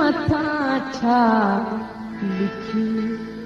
मथां छा लिखी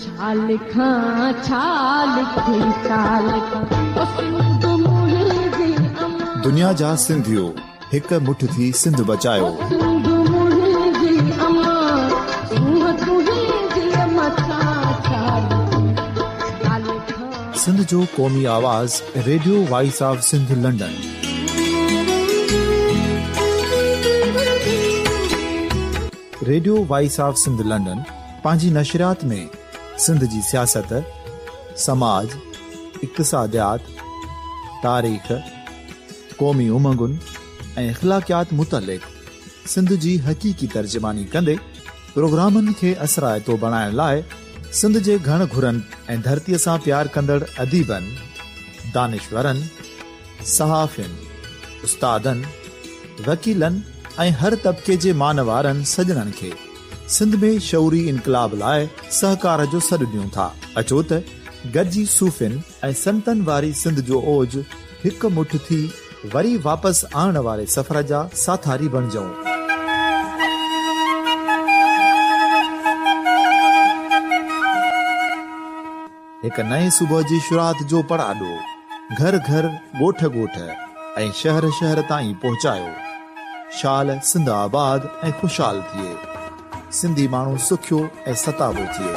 छा लिखां छा लिखी छा लिखां सिंध मुंहिंजी दुनिया जा सिंधियो हिक मुठ थी सिंध बचायो सिंध मुंहिंजी अमा सूंह तुंहिंजी मथां छा लिखां सिंध जो क़ौमी आवाज़ radio voice of Sindh London. Radio voice of Sindh London पंहिंजी नशरियात में सिंध जी सियासत, समाज, इक़्तिसादियात, तारीख़, क़ौमी उमंगुनि ऐं अख़लाक़ियात मुतलिक़ सिंध जी हक़ीक़ी तर्जुमानी कंदे प्रोग्रामनि खे असराइतो बणाइण लाइ सिंध जे घण घुरनि ऐं धरतीअ सां प्यार कंदड़ अदीबनि, दानिशवरनि, सहाफ़ियुनि, उस्तादनि, वकीलनि ऐं हर तबिके जे मानवारनि सजणनि खे सिंध में शऊरी इनकलाब लाइ सहकार जो सॾु ॾियूं था। अचो त गॾिजी सूफ़ियुनि ऐं संतनि वारी सिंध जो ओज हिकु मुठ थी वरी वापसि आणण वारे सफ़र जा साथारी बणिजऊं। हिकु नए सुबुह जी शुरूआत जो पड़ाॾो घर घर, ॻोठ ॻोठ ऐं शहर शहर ताईं पहुचायो। शाल सिंध आबाद ऐं खुशहाल थिए, सिंधी माण्हू सुखियो ऐं सताबो थिए।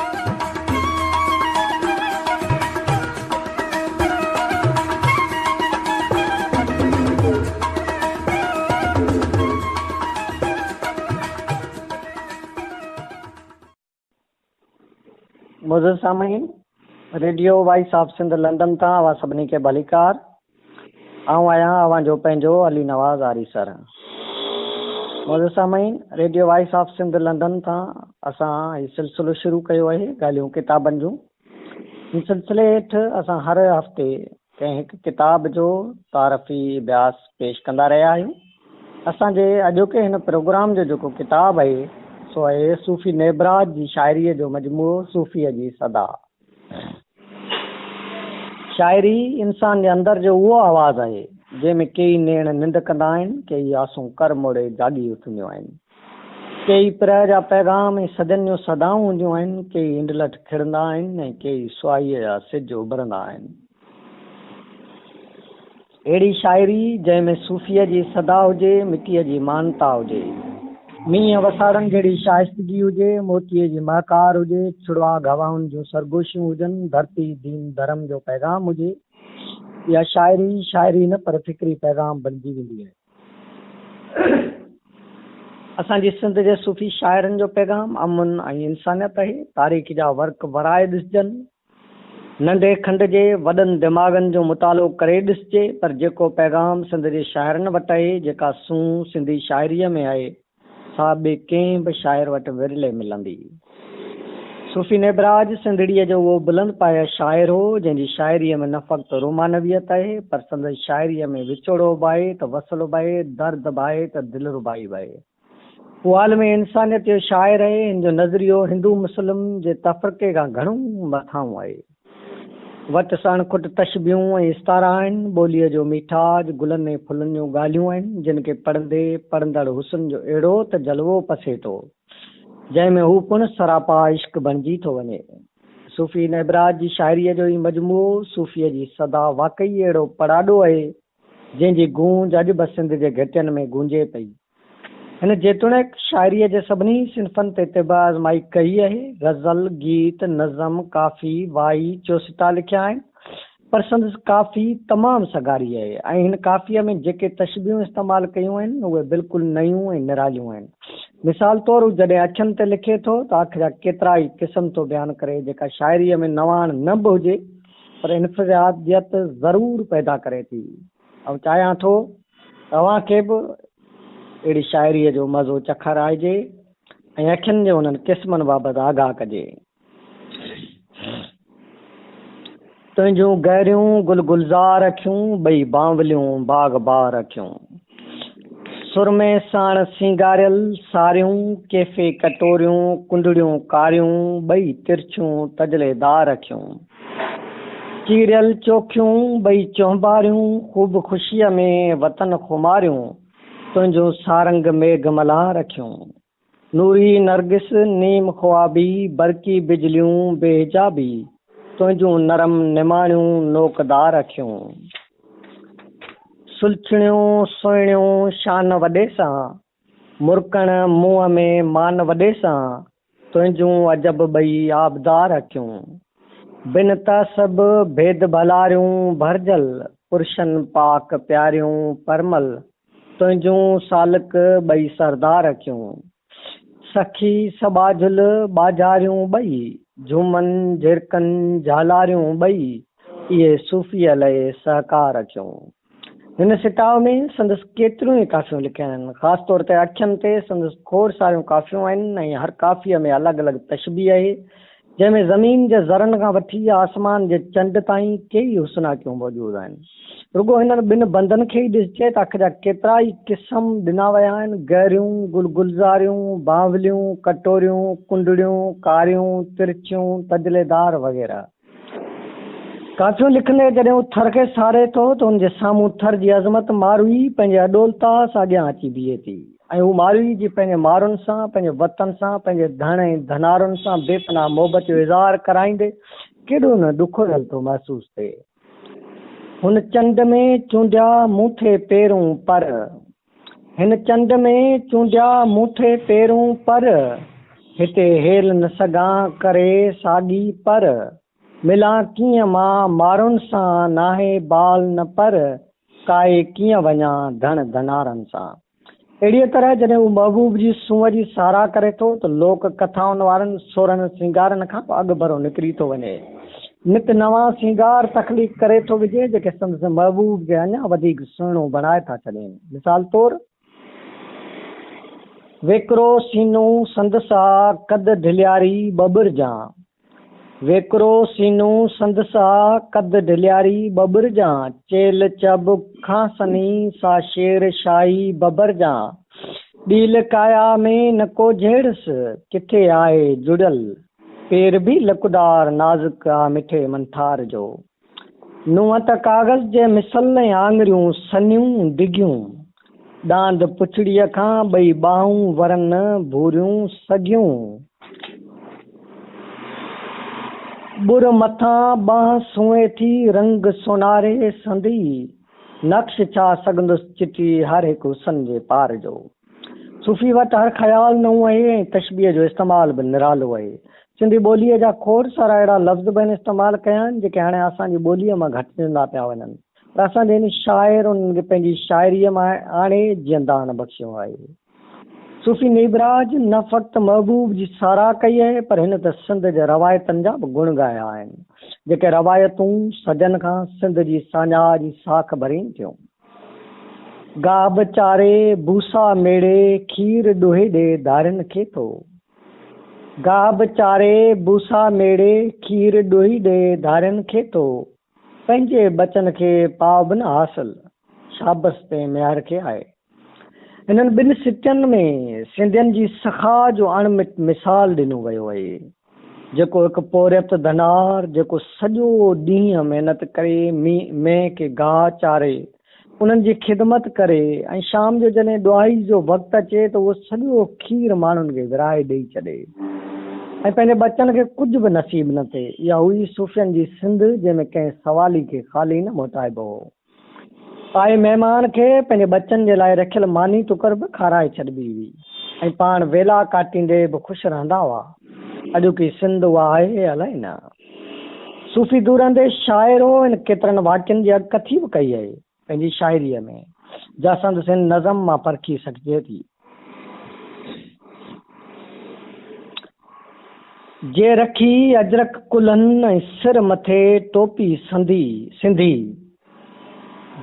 मुज़र सामीन, radio voice of Sindh London तां अवां सभिनी खे भलीकार। आऊं आहियां अवां जो पंहिंजो अली नवाज़ आरी सर। मुज़र सामीन, radio voice of Sindh London तां असां हीउ सिलसिलो शुरू कयो आहे ॻाल्हियूं किताबनि जूं। हिन सिलसिले हेठि असां हर हफ़्ते कंहिं हिकु किताब जो तारफ़ी अभ्यास पेश कंदा रहिया आहियूं। असांजे अॼोके हिन प्रोग्राम जो जेको किताबु आहे सो आहे सूफ़ी नेबराज जी शाइरीअ जो मजमूओ सूफ़ीअ जी सदा। शाइरी इंसान जे अंदरि जो उहो आवाज़ु आहे जंहिंमें कई नेण निंड कंदा आहिनि, कई आसूं कर मोड़े जाॻी उथंदियूं आहिनि, कई प्रह जा पैगाम ऐं सदन जूं सदाऊं हूंदियूं आहिनि, कई इंडलठ खिड़ंदा आहिनि ऐं कई सुवाईअ जा सिज उभरंदा आहिनि। अहिड़ी शाइरी जंहिंमें सूफ़ीअ जी सदा हुजे, मिटीअ जी मानता हुजे, मींहं वसाड़नि जहिड़ी शाइस्तगी हुजे, मोतीअ जी महकार हुजे, छुड़वा गवाहुनि जूं सरगोशियूं हुजनि, धरती दीन धर्म जो पैगाम हुजे। इहा शाइरी न पर फिक्री पैगाम बणिजी वेंदी आहे। असांजी सिंध जे सूफ़ी शाइरनि जो पैगाम अमन ऐं इंसानियत आहे। तारीख़ जा वर्क वराए ॾिसजनि, नंढे खंड जे वॾनि दिमाग़नि जो मुतालो करे ॾिसजे, पर जेको पैगाम सिंध जे शाइरनि वटि आहे, जेका सूं सिंधी शाइरीअ में आहे, सा ॿिए कंहिं बि शाइर वटि विरले मिलंदी। सूफ़ी नेबराज सिंधड़ीअ जो उहो बुलंद पाया शाइर हो जंहिंजी शाइरीअ में न फ़क़्ति रोमानवियत आहे, पर संदसि शाइरीअ में विछोड़ो बि आहे त वसल बि आहे, दर्द बि आहे त दिलरुबाई बि आहे। उहो आलम इंसानियत जो शाइर आहे। हिन जो नज़रियो हिंदू मुस्लिम जे तफ़रीक़े खां घणो मथां आहे। वटि सण खुट तशबियूं ऐं इस्तारा आहिनि। ॿोलीअ जो मिठाज गुलनि ऐं फुलनि जूं ॻाल्हियूं आहिनि, जिन खे पढ़ंदे पढ़ंदड़ हुस्न जो अहिड़ो त जलवो पसे थो, जंहिंमें हू पिणु सरापा इश्क बणिजी थो वञे। सूफ़ी नेबराज जी शाइरीअ जो ई मजमूओ सूफ़ीअ जी सदा वाक़ई अहिड़ो पड़ाॾो आहे जंहिंजी गूंज अॼु बि सिंध जे घिटियुनि में गूंजे पई। हिन जेतोणीकि शाइरीअ जे सभिनी सिन्फ़नि ते तिबा आज़माई कई आहे। ग़ज़ल, गीत, नज़म, काफ़ी, वाई, चोसिता लिखिया आहिनि, पर संदसि काफ़ी तमामु सगारी आहे ऐं हिन काफ़ीअ में जेके तशबीहूं इस्तेमालु कयूं आहिनि उहे बिल्कुलु नयूं ऐं निरालियूं आहिनि। मिसाल तौरु जॾहिं अखियुनि ते लिखे थो त अखि जा केतिरा ई क़िस्म थो बयानु करे, जेका शाइरीअ में नवाण न बि हुजे पर इन्फ़िरादियत ज़रूरु पैदा करे थी। ऐं चाहियां थो तव्हांखे बि अहिड़ी शाइरीअ जो मज़ो चखाराइजे ऐं अखियुनि जे उन्हनि क़िस्मनि बाबति आगाह कजे। तुंहिंजूं गहरियूं गुलगुलज़ार अखियूं, ॿई बांवलियूं बाग़बार अखियूं, सुर में साण सिंगारियल सारियूं, केफ़े कटोरियूं कुंडड़ियूं कारियूं, ॿई तिरछियूं तजलेदार अखियूं, चीरियल चोखियूं ॿई चौंबारियूं, ख़ूब ख़ुशीअ में वतन खुमारियूं, तुंहिंजूं सारंग मेघ मल्हार अखियूं। नूरी नरगिस नीम ख्वाबी बरकी बिजलियूं बेहिजाबी तुंहिंजूं नरम निमाणियूं नोकदार अखियूं सुलछणियूं सुहिणियूं शान वॾे सां मुरकण मुंहं में मान वॾे सां तुंहिंजूं अजब ॿई आबदार अखियूं बिन तसब भेद भलारियूं भरजल पुरुषनि पाक प्यारियूं परमल तुंहिंजूं सालक ॿई सरदार अखियूं सखी सबाझुल बाजारियूं ॿई झूमन झिरकनि झालारियूं ॿई इहे सूफ़ीअ लाइ सहकार अखियूं। हिन सिटाव में संदसि केतिरियूं ई काफ़ियूं लिखियल आहिनि। ख़ासि तौर ते अखियुनि ते संदसि खोड़ सारियूं काफ़ियूं आहिनि ऐं हर काफ़ीअ में अलॻि अलॻि तशबीह आहे जंहिंमें ज़मीन जे ज़रनि खां वठी आसमान जे चंड ताईं कई हुस्नाकियूं मौजूदु आहिनि। रुगो हिननि ॿिनि बंदनि खे ई ॾिसजे त अख जा केतिरा ई क़िस्म ॾिना विया आहिनि। गहरियूं गुलगुलज़ारियूं बावलियूं कटोरियूं कुंडड़ियूं कारियूं तिरछियूं तजलेदार वग़ैरह। काफ़ियूं लिखंदे जॾहिं हू थर खे सारे थो त हुनजे साम्हूं थर जी अज़मत मारवी पंहिंजे अॾोलता सां अॻियां अची बीहे थी ऐं हू मारवी जी पंहिंजे मारुनि सां पंहिंजे वतन सां पंहिंजे धन ऐं धनारुनि सां बेपनाह मोहबत जो इज़हार कराईंदे केॾो न ॾुखो दिल थो महसूसु थिए। हुन चंड में चूंडिया मूं थे पेरूं पर हिन चंड में चूंडिया मूं थे पेरूं पर हिते हेल न सघां करे साॻी पर मिलां कीअं मां मारुनि सां नाहे बाल न पर काए कीअं वञा धन धनारनि सां। अहिड़ीअ तरह जॾहिं हू महबूब जी सूंहं जी साराह करे थो त लोक कथाउनि वारनि सोरनि सिंगारनि खां अॻु भरो निकिरी थो वञे। नित नवां सिंगार तख़लीक़ करे थो विझे जेके संदसि महबूब खे अञा वधीक सुहिणो बणाए था छॾनि। मिसाल तौरु वेकिरो सीनो संदसा कद ढिलियारी बबुरजां वेकिरो सीनो संदसा कद ढिलियारी बबुरजां चेल चब खांसनी सा शेर शाही बबरजां ॾील काया में न को झेड़स किथे आहे जुड़ल पेर बि लकुदार नाज़ुक आ मिठे मंथार जो नुंहं त कागज़ जे मिसल ऐं आङरियूं सनियूं डिघियूं ॾांद पुछड़ीअ खां ॿई ॿाहूं वरन भूरियूं सगियूं बुर मथां बांह सूंहे थी रंग सोनारे संदी नक्श छा सघंदुसि चिटी हर हिकु हुसन जे पार जो। सूफ़ी वटि हर ख़्याल नओं आहे ऐं तशबीह जो इस्तेमालु बि निरालो आहे। सिंधी ॿोलीअ जा खोड़ सारा अहिड़ा लफ़्ज़ बि इस्तेमालु कया आहिनि जेके हाणे असांजी ॿोलीअ मां घटिजंदा पिया वञनि पर असांजे हिन शाइर उन्हनि खे पंहिंजी शाइरीअ मां हाणे जियंदान बख़्शियो आहे। सूफ़ी निबराज न फ़क़्ति महबूब जी साराह कई आहे पर हिन त सिंध जे रवायतनि जा बि गुण ॻाया आहिनि जेके रवायतूं सजन खां सिंध जी साञा जी साख भरीनि थियूं। गाब चारे भूसा मेड़े खीर ॾोहे ॾे धारियुनि खे थो गाब चारे भूसा मेड़े खीर ॾोही ॾे धारियुनि खे थो पंहिंजे बचन खे पाव बि न हासिल शाबस ते मेहर खे आहे। हिननि ॿिनि सिटनि में सिंधियुनि जी सखा जो अणमिट मिसाल ॾिनो वियो आहे जेको हिकु पोरियत धनार जेको सॼो ॾींहुं महिनत करे मेंह खे गाह चारे उन्हनि जी ख़िदमत करे ऐं शाम जो जॾहिं ॾुहाई जो वक़्तु अचे त उहो सॼो खीर माण्हुनि खे विराए ॾेई छॾे ऐं पंहिंजे बचन खे कुझु बि नसीब न थिए। इहा हुई सूफ़ियनि जी सिंध जंहिंमें कंहिं सवाली खे ख़ाली न मोटाइबो हो। आए महिमान खे पंहिंजे बचन जे लाइ रखियल मानी टुकर बि खाराए छॾिबी हुई ऐं पाण वेला काटींदे बि ख़ुशि रहंदा हुआ। अॼोकी सिंध उहा आहे अलाए न। सूफ़ी दूरंदे शाइरो हिन केतिरनि वाक्यनि जी अॻकथी बि कई आहे पंहिंजी शाइरीअ में जा संदसि हिन नज़म मां परखी सघिजे थी। जे रखी अजरक कुल्हनि ऐं सिर मथे टोपी सिंधी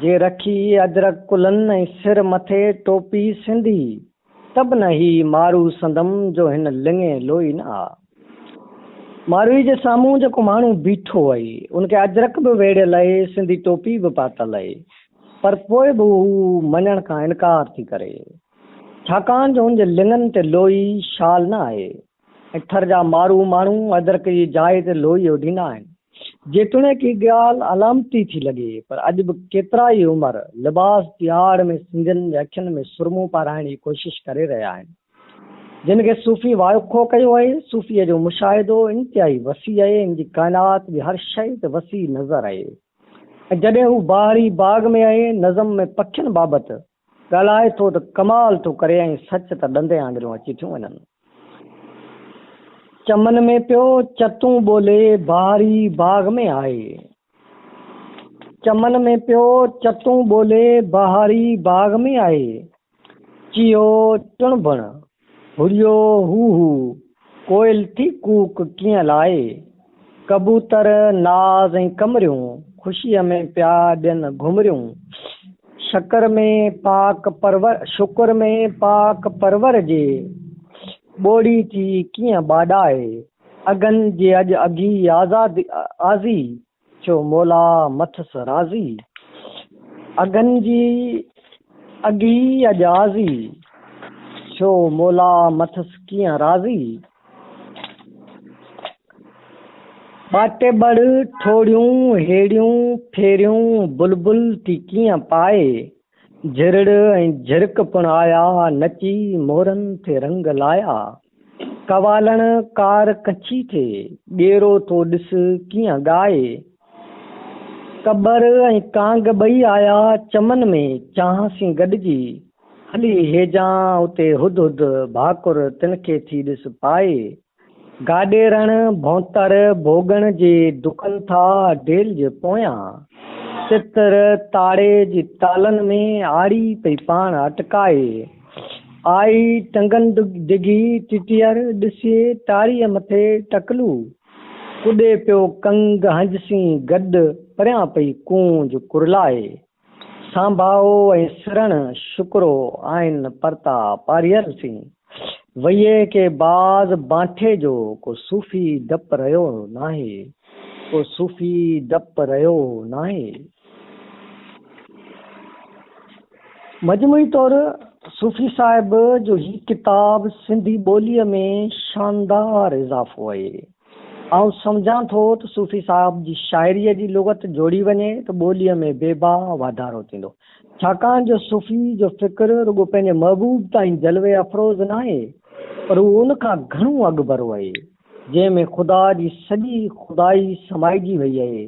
जे रखी अजरक कुल्हनि ऐं सिर मथे टोपी सिंधी तब न ही मारू संदम जो हिन लिङे लोई न आ। मारवी जे साम्हूं जेको माण्हू बीठो आहे उनखे अजरक बि वेड़ियल आहे सिंधी टोपी बि पातल आहे पर पोइ बि हू मञण खां इनकार थी करे छाकाणि जो हुनजे लिङनि ते लोई शाल न आहे ऐं थर जा मारू माण्हू अदरक जी जाइ ते लोई उॾींदा आहिनि। जेतोणीकि ॻाल्हि अलामती थी लॻे पर अॼु बि केतिरा ई उमिरि लिबास जी आड़ में सिंधियुनि जे अखियुनि में सुरमो पाराइण जी कोशिशि करे रहिया आहिनि। जिन खे सूफ़ी वाइखो कयो आहे। सूफ़ीअ जो मुशाहिदो इंतिहाई वसी आहे। इन जी काइनात बि हर शइ ते वसी नज़र आहे। ऐं जॾहिं हू बहारी बाग़ में आहे, नज़म में पखियुनि बाबति ॻाल्हाए थो त कमाल थो करे ऐं सच त ॾंदे आङुरियूं अची थियूं वञनि। चमन में पियो चतूं ॿोले बहारी बाग़ में आहे। चमन में पियो चतूं ॿोले बहारी बाग़ में आहे। चियो टुणबण हुरियो हू कोयल थी कूक कीअं लाए। कबूतर नाज़ ऐं कमरियूं ख़ुशीअ में पिया ॾियनि घुमरियूं। शुक्र में पाक परवर जे ॿोड़ी थी कीअं ॿाॾाए। अगनि जे अॼु अघी आज़ी छो मोला मथस राज़ी। अगनि जी अघी अॼु आज़ी छो मोला मथस कीअं राज़ी। बाटे बड़ ठोड़ियूं हेड़ियूं फेरियूं बुलबुल थी कीअं पाए। झिरड़ ऐं झिरक पिण आया नची मोरनि थे रंग लाया। कवालण कार कची थे ॾेरो तो ॾिस कीअं ॻाए। कबर ऐं कांग ॿई आया चमन में चांसी गॾिजी। हली हेजां उते हुद हुद भाकुर तिनखे थी ॾिस पाए। गाॾेरण भौंतर भोगण जे दुखनि था ढेल जे पोयां। चित्र ताड़े जी तालनि में आड़ी पई पाण अटकाए। आई टंगन डिघी टिटियर ॾिसे ताड़ीअ मथे टकलू। कुॾे पियो कंग हंजसी गॾु परियां पई कूंज कुरलाए। सांभाओ ऐं सिरण शुक्रो आहिनि परता पारियल सी। वईए के बाज़ बांठे जो को सूफ़ी डप रहियो नाहे। को सूफ़ी डप रहियो नाहे। मजमूई तौर सूफ़ी साहिब जो ही किताब सिंधी ॿोलीअ में शानदार इज़ाफ़ो आहे। आउं सम्झां थो त सूफ़ी साहिब जी शाइरीअ जी लुग़त जोड़ी वञे त ॿोलीअ में बेबाह वाधारो थींदो। छाकाणि जो सूफ़ी जो फ़िक्र रुॻो पंहिंजे महबूब ताईं जलवे अफ़रोज़ न आहे, पर उहो उन खां घणो अॻुभरो आहे, जंहिंमें ख़ुदा जी सॼी ख़ुदाई समाइजी वई आहे।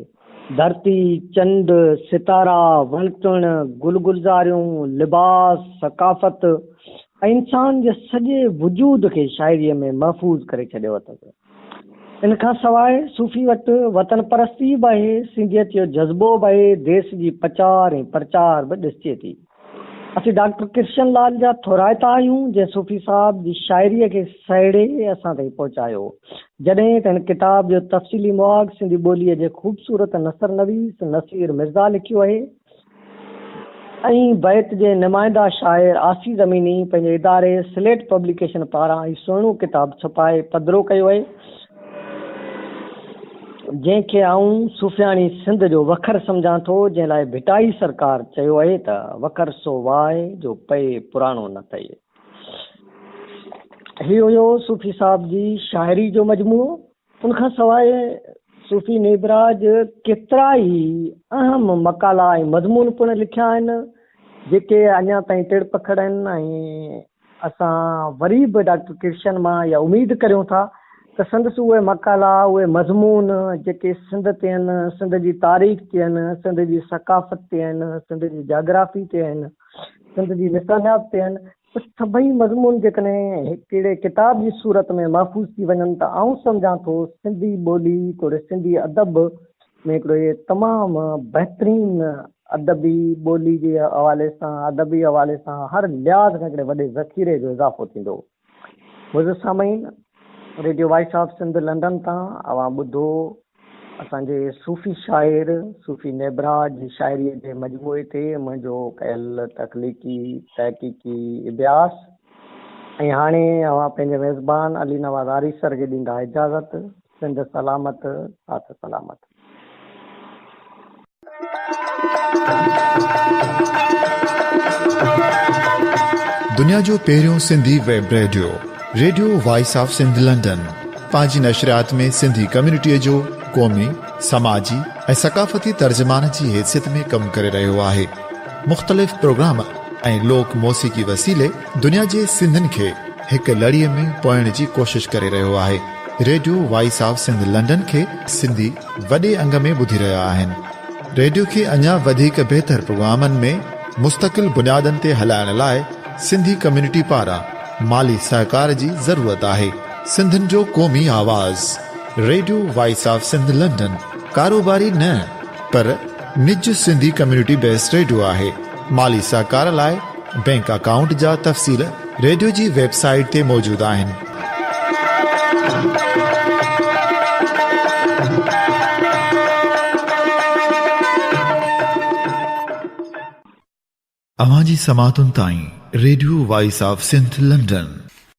धरती, चंड, सितारा, वण टिण, गुल गुलज़ारियूं, लिबास, सकाफ़त ऐं इंसान जे सॼे वजूद खे शाइरीअ में महफ़ूज़ करे छॾियो अथसि। इन खां सवाइ सूफ़ी वटि वतन परस्ती बि आहे, सिंधियत जो जज़्बो बि आहे, देश जी प्रचार ऐं प्रचार बि ॾिसिजे थी। असीं डॉक्टर कृष्ण लाल जा थोराइता आहियूं, जंहिं सूफ़ी साहिब जी शाइरीअ खे सहेड़े असां ताईं पहुचायो। जॾहिं त हिन किताब जो तफ़सीली मुआग सिंधी ॿोलीअ जे ख़ूबसूरत नसर नवीस नसीर मिर्ज़ा लिखियो आहे ऐं बैत जे नुमाइंदा शाइर आसी ज़मीनी पंहिंजे इदारे स्लेट पब्लिकेशन पारां ही सुहिणो किताब छपाए पधिरो कयो आहे, जंहिंखे आऊं सूफ़ियाणी सिंध जो वखर सम्झां थो, जंहिं लाइ भिटाई सरकार चयो आहे त वखर सो वाए जो पए पुराणो न थिए। हीउ हुयो सूफ़ी साहिब जी शाइरी जो मजमूओ। उनखां सवाइ सूफ़ी नेबराज केतिरा ई अहम मकाला ऐं मज़मून पिण लिखिया आहिनि, जेके अञा ताईं टिड़ पखड़ आहिनि ऐं असां वरी बि डॉक्टर कृष्ण मां इहा उमेद करियूं था त संदसि उहे मकाला, उहे मज़मून जेके सिंध ते आहिनि, सिंध जी तारीख़ ते आहिनि, सिंध जी सकाफ़त ते आहिनि, सिंध जी जाग्राफ़ी ते आहिनि, सिंध जी लिसानियात ते आहिनि, सभई मज़मून जेकॾहिं कहिड़े किताब जी सूरत में महफ़ूज़ थी वञनि त आउं सम्झां थो सिंधी ॿोली तोड़े सिंधी अदब में हिकिड़ो इहे तमामु बहितरीनु अदबी ॿोली जे हवाले सां, अदबी हवाले सां हर लिहाज़ खां हिकिड़े वॾे ज़ख़ीरे जो इज़ाफ़ो थींदो। मुंहिंजो सामाईन radio voice of Sindh London तां अवां ॿुधो असांजे सूफ़ी शाइर सूफ़ी नेबराज जी शाइरीअ जे मजमूए ते मुंहिंजो कयल तख़लीक़ी तहक़ीक़ी अभ्यास। ऐं हाणे अवां पंहिंजे मेज़बान अली नवाज़ आरी सर खे ॾींदा इजाज़त। सिंध सलामत, साथ सलामत। दुनिया जो पहिरियों Sindhi web radio radio voice of Sindh London पंहिंजी नशरियात में सिंधी कम्युनिटीअ जो क़ौमी, समाजी ऐं सकाफ़ती तर्जमान जी हैसियत में कमु करे रहियो आहे। मुख़्तलिफ़ प्रोग्राम ऐं लोक मौसीक़ी वसीले दुनिया जे सिंधियुनि खे हिकु लड़ीअ में पोइण जी कोशिश करे रहियो आहे। Radio voice of Sindh London खे सिंधी वॾे अंग में ॿुधी रहिया आहिनि। रेडियो खे अञा वधीक बहितर प्रोग्रामनि में मुस्तक़िल बुनियादनि ते हलाइण लाइ सिंधी कम्युनिटी पारां माली सहकार जी ज़रूरत आहे। सिंधियुनि जो क़ौमी आवाज़ radio voice of Sindh London कारोबारी न पर निज सिंधी कम्युनिटी बेस्ड रेडियो आहे। माली सहकार लाइ बैंक अकाउंट जा तफ़सील रेडियो जी वेबसाइट ते मौजूदु आहिनि। अवां जी समातुनि ताईं radio voice of Sindh London